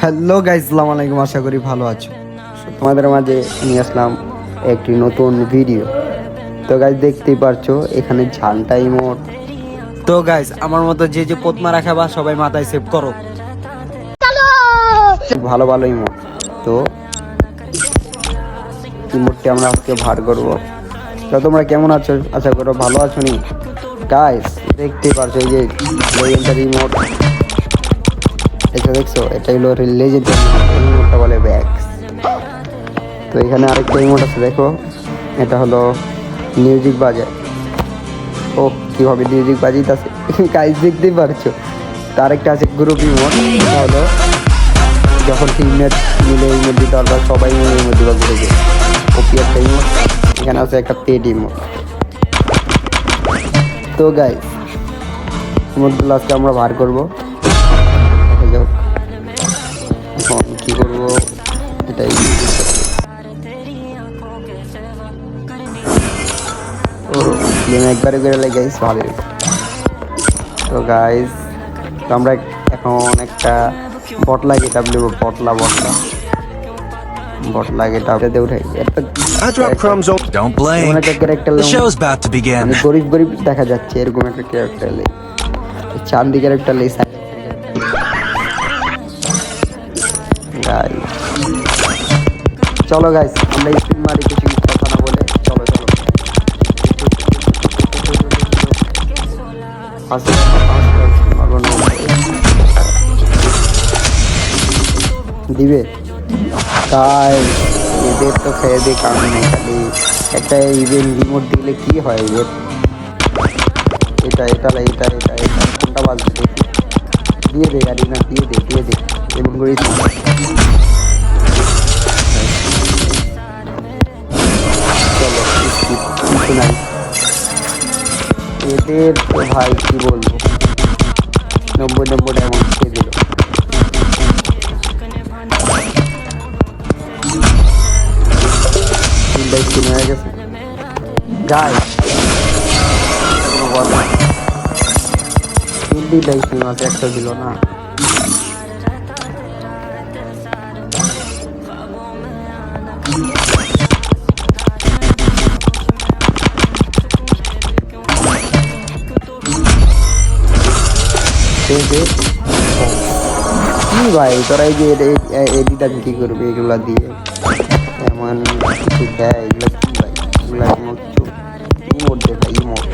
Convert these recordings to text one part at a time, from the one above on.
Hello guys, আসসালামু আলাইকুম। আশা করি ভালো আছো। তোমাদের মাঝে নিয়ে আসলাম একটি নতুন ভিডিও। তো গাইস দেখতেই পারছো এখানে ঝান্টা ইমোট। তো গাইস আমার মতো যে যে পোতমা রাখাবা সবাই মাথায় সেভ করো। ভালো ভালো ইমোট। তো ইমোটটি আমরা আজকে ভার করব। তো তোমরা কেমন আছো? আশা করো ভালো আছো নি গাইস। দেখতেই পারছো এই যে লেজেন্ডারি ইমোট, এটা দেখছো, এটা হলো লেজেন্ডারি ইমোটটা বলে ব্যাক্স। তো এখানে আরেকটা ইমোট আছে দেখো, এটা হলো মিউজিক বাজায়। ও কিভাবে মিউজিক বাজিতেছে গাইস দেখতেই পারছো। তার একটা আছে গ্রুপ ইমোট, এটা হলো যখন টিমমেট মিলে ইমোট দিতে পারবা, সবাই মিলে ইমোট দিবা গ্রুপে। ওপি একটা ইমোট। এখানে আছে একটা পেড ইমোট। তো গাইস ইমোটগুলো আজকে আমরা বার করবো। দেখা যাক এখন কি করবো, এটাই একবারে করে গাইস ভালো। তো গাইস তো আমরা এখন একটা বটলা গেট আপ নেবো। বটলা গেট আপটাতে উঠাই একটা Don't blame. একটা character. The show's about to begin. গরিব দেখা যাচ্ছে এরকম একটা ক্যারেক্টার লে চান্দি ক্যারেক্টার লে গাইস। চলো গাইস আমরা স্পিন মারি কিছু কথা না বলে। চলো দিবে তাই এদের তো খেয়ে দিয়ে কাম নেই, খালি একটা ইভেন্ট রিমোট দিলে কি হয়। এটা কোনটা বাজবে দেখি। দিয়ে দে গাড়ি না, দিয়ে দে এমন করেই চলো কিছু নাই এদের। তো ভাই কি বলবো, 90 ডায়মন্ড খেয়ে দিল। স্কিন হয়ে গেছে গাইস। কোনো কথা তিনটাই স্কিন আছে, একটা দিল না। কি ভাই তোরা এই যে এডিটা কি করবে এগুলা দিয়ে, এমন কিছু দেয় এগুলো কি ভাই? এগুলা ইমোট দে ভাই, ইমোট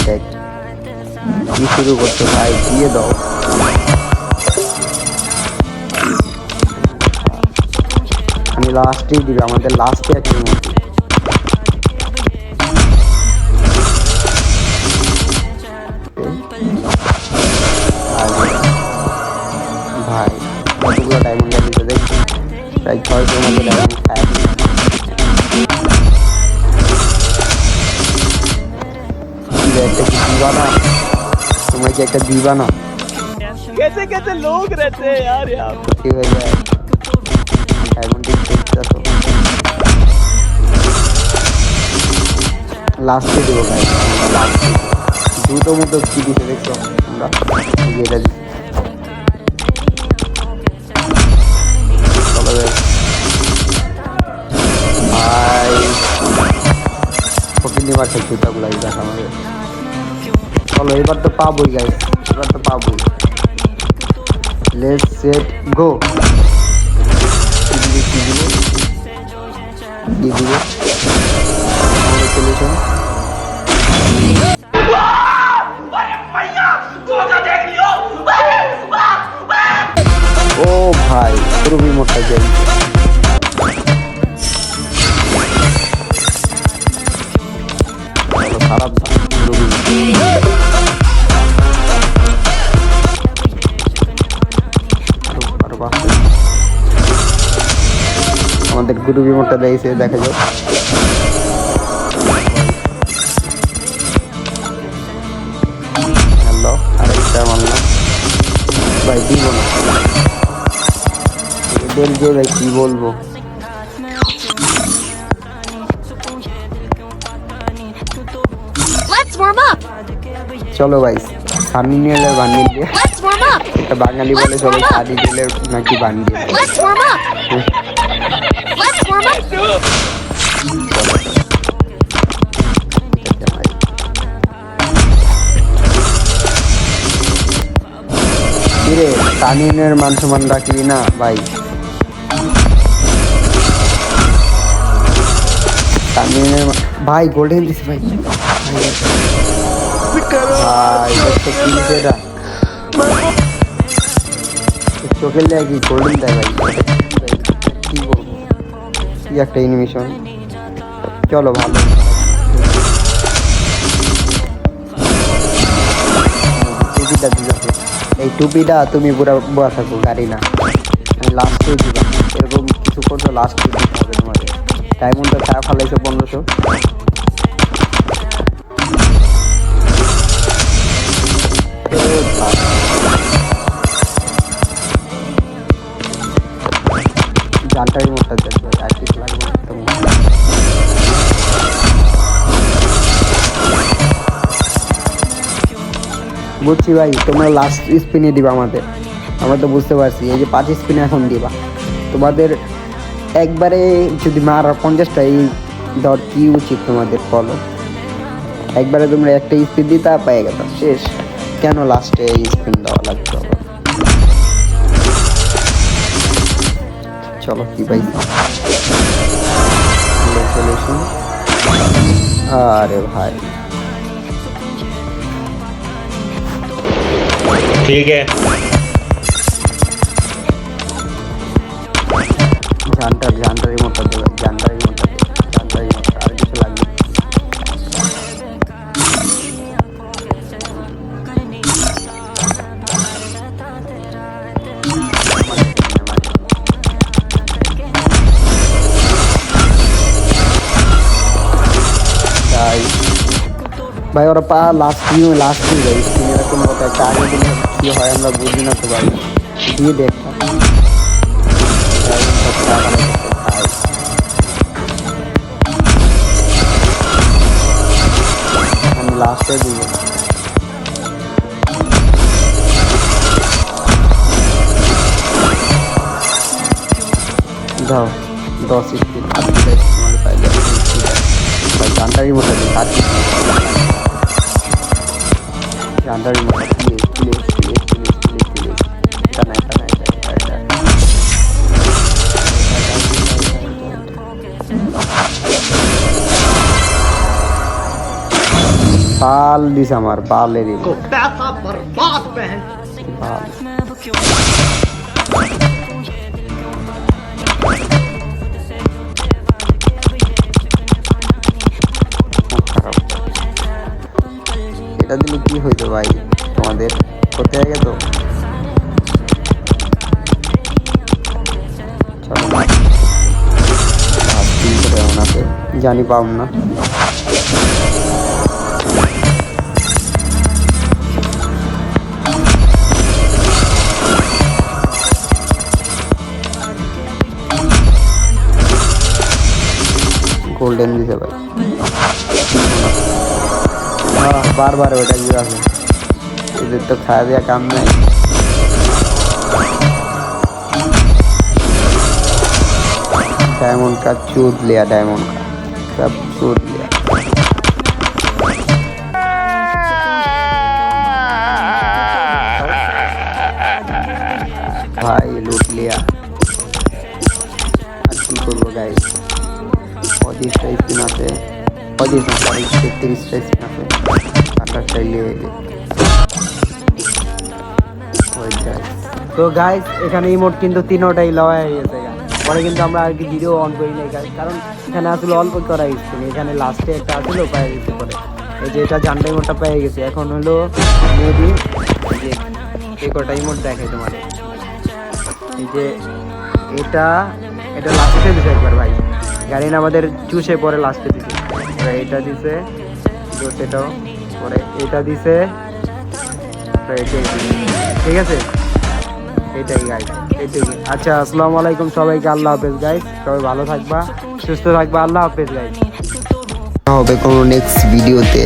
দেখ কি শুরু করছো ভাই, দিয়ে দাও। আমি লাস্টেই দিবে, আমাদের লাস্টে একটা ইমোট। ভাই কতগুলো ডায়মন্ড দিতে দেখছি, প্রায় 600 মতো ডায়মন্ড খায়। একটা কি দিবা না? তোমার কি একটা দিবা না? कैसे लोग रहते हैं यार यहाँ पे। কি হয়ে যায় ডায়মন্ড দিতে তো লাস্টে দেবো ভাই, লাস্টে দুটো মতো কি দিতে দেখছো আমরা, এটা দিচ্ছি। ভাই ফকির নিবার খেলছি জুতাগুলো দেখা আমাদের। চলো এবার তো পাবোই গাইস, এবার তো পাবোই। Let's set go. কি দিব কংগ্রেচুলেশন। ও ভাই রবি মোটা যাই খারাপ আমাদের গুরু বিমোটটা দিয়েছে, দেখা যাক। হ্যালো আরেকটা মানলাম ভাই, দিব না এদের যে ভাই কি বলবো। চলো ভাই সানি নিলের বান্ডিল দিয়ে Let's warm up. একটা বাঙালি বলে সবাই সানি নিলের নাকি bundle. Let's warm up. Let's warm up. কিরে সানিনের মান সম্মান রাখবি না ভাই? সানিনের ভাই গোল্ডেন দিস ভাই। ভাই দেখছো কি এটা? চোখের দেয় কি গোল্ডেন দেয় ভাই? কি বলবো, কি একটা অ্যানিমেশন। চলো ভালো। টুপিটা দিতে, এই টুপিটা তুমি পুরো বসা থাকো, গাড়ি না লাস্টে দিবা। এরকম কিছু করছো লাস্টে দিতে হবে তোমাদের। ডায়মন্ডটা খারাপ ফেলাইছো 1500। জানটাই মোটটা দেখবে আর কিছু লাগবে না। বুঝছি ভাই, তোমরা লাস্ট স্পিনে দিবা আমাদের, আমরা তো বুঝতে পারছি। এই যে 5 স্পিনে এখন দিবা তোমাদের একবারে যদি মারা 50টা, এই ধর কি উচিত তোমাদের বলো? একবারে তোমরা একটা স্পিন দিতা পেয়ে গেল শেষ। কেন লাস্টে এই স্পিন দেওয়া লাগতো? চলো কি ভাই, আরে ভাই ठीक है। জানটার রিমোটটা দেবে, জানটার রিমোটটা আর কিছু লাগবে। ভাই ওরা পা লাস্ট ভাই স্ক্রিনে এরকম কথা একটা আগে দিলে কি হয় আমরা বুঝি না তো ভাই। দিয়ে দেখতাম আমি লাস্টে দিব। দাও 10 স্পিন আর দিলে তোমাদের পাইলে ভাই জানটারই মতো দিই আর কি জানটারই মতো প্লিজ এটা না বাল দিস আমার বালেরই पैसा बर्बाद बहन। বাল। এটা দিলে কি হইতো ভাই তোমাদের? কোথায় গেতো? চলো এমন আছে জানি পাম না। গোল্ডেন দিতে ভাই, বারবার ওটা কি আছে, এদের তো খাওয়া দেওয়া কাম নাই। डायमंड का चूत लिया, डायमंड का सब चूत लिया। भाई लूट लिया। अच्छी করবো গাইস, 25টা স্পিন আছে, 33টা স্পিন আছে, 28টা লিয়ে তো গাইস এখানে ইমোট কিন্তু তিনোটাই লওয়া হয়ে গেছে। পরে কিন্তু আমরা আর কি ভিডিও অন করি নাই কারণ এখানে আসলে অল্প করা স্পিন, এখানে লাস্টে একটা আসলে পেয়ে গেছে। পরে এই যে এটা জানটা ইমোটটা পেয়ে গেছে। এখন হলো মেবি যে এই কটা ইমোট দেখাই তোমাদের। এই যে এটা লাস্টে দিছে একবার ভাই, গাড়ি না আমাদের চুষে পরে লাস্টে দিছে। এটা দিছে সেটাও, পরে এটা দিছে, ঠিক আছে এটাই গাইস, এটাই। আচ্ছা আসসালামু আলাইকুম সবাইকে, আল্লাহ হাফেজ গাইস, সবাই ভালো থাকবা সুস্থ থাকবা, আল্লাহ হাফেজ গাইস। হবে কোনো নেক্সট ভিডিওতে।